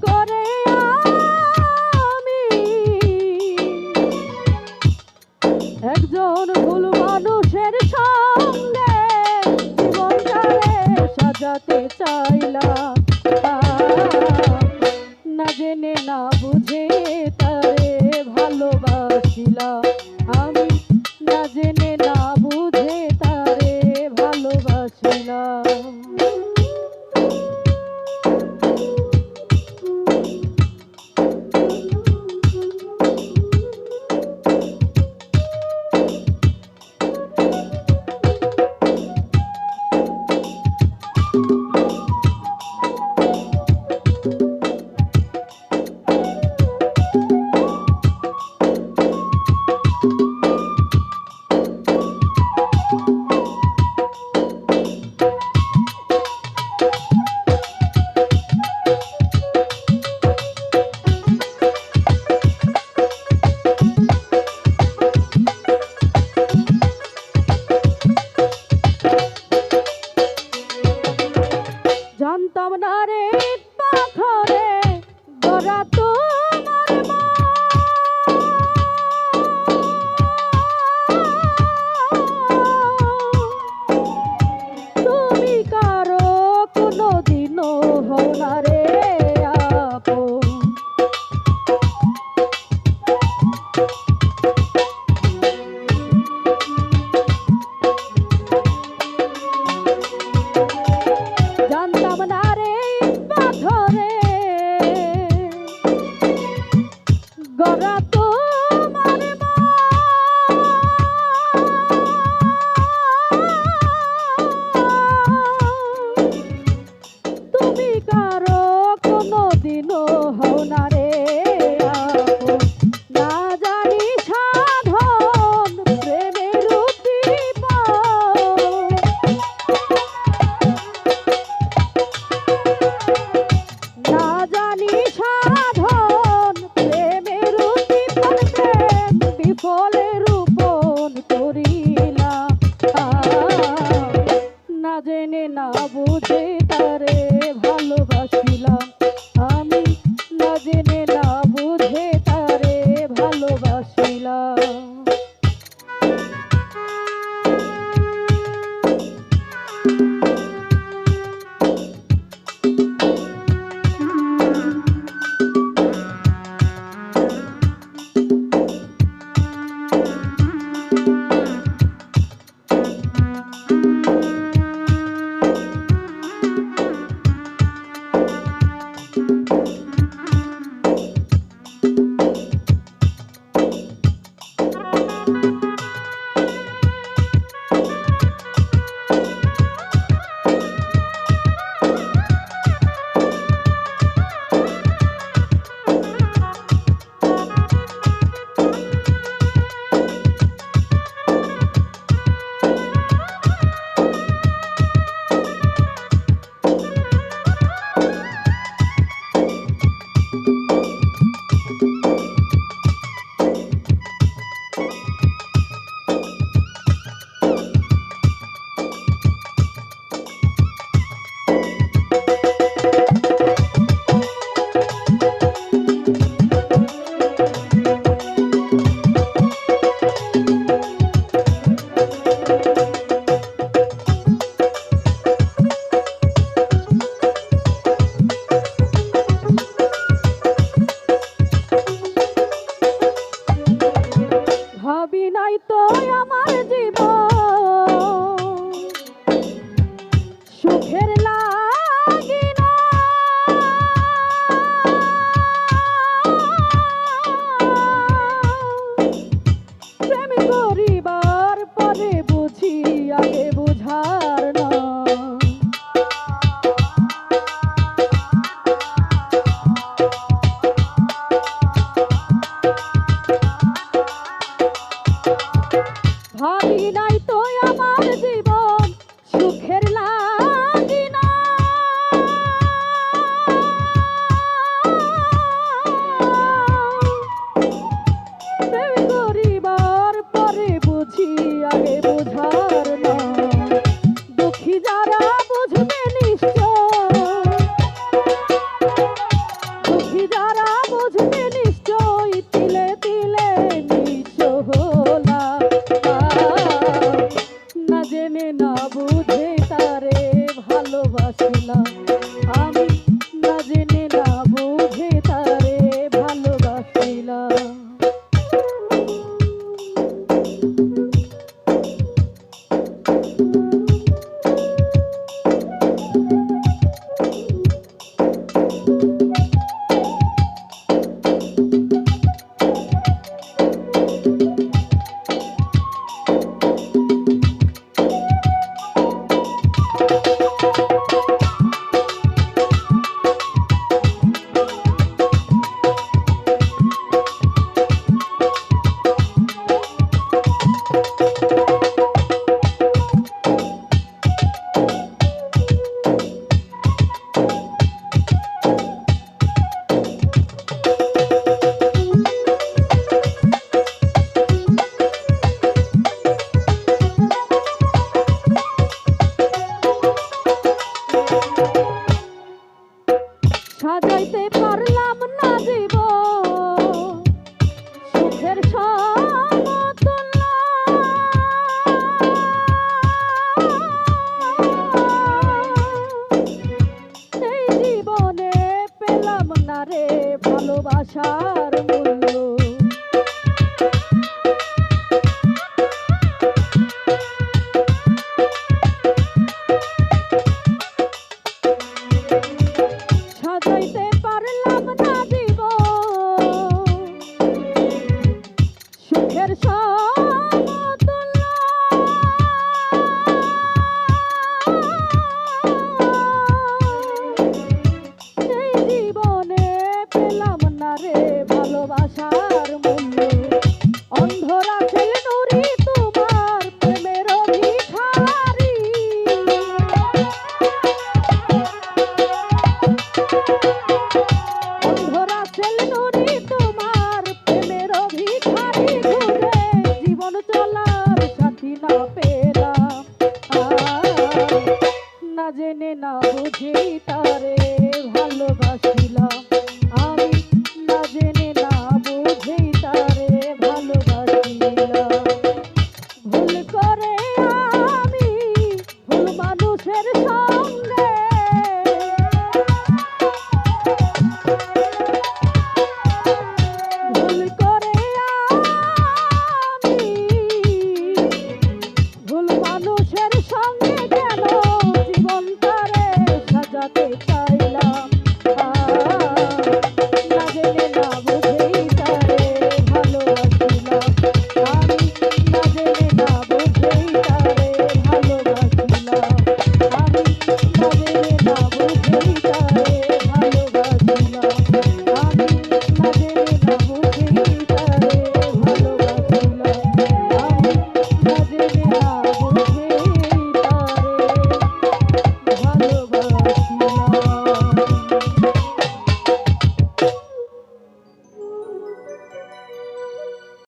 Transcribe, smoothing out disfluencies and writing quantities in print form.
করে আমি একজন ভুল মানুষের সঙ্গে জীবনটারে সাজাতে চাইলাম, না জেনে না বুঝে তারে ভালোবাসিলাম আমি, না জেনে না বুঝে তারে ভালোবাসিলাম। জানতাম না রে পাথরে গড়া তোমার মন, তুমি কারো কোনোদিনও হও না রে আপন। জানতাম না রে পাথরে গড়া তোমার মন, তুমি কারো কোনোদিনও হও না রে আপন। না জানি সাধন প্রেমের উদ্দীপন, না জানি সাধন প্রেমের উদ্দীপন, প্রেম বিফলে রূপন করিলাম, না জেনে না বুঝে তারে ভালোবাসিলাম আমি, না জেনে না যারা বুঝবে নিশ্চয় তিলে তিলে নিঃস্ব হলাম। না জেনে না বুঝে তারে ভালোবাসিলাম আমি, না জেনে না বুঝে তারে ভালোবাসিলাম। সাজাইতে পারলাম না জীবন সুখের সমতুল্য, এই জীবনে পেলাম না রে ভালোবাসার মূল্য। সাজাইতে পারলাম না জীবন সুখের সমতুল্য, এই জীবনে পেলাম না রে ভালোবাসার মূল্য। অন্ধরা ছিল নুরি তোমার প্রেমের ভিখারি, অন্ধরা ছিল নুরি তোমার প্রেমের ভিখারি, ঘুরে জীবন চলার সাথী না পেলাম। না জেনে না বুঝি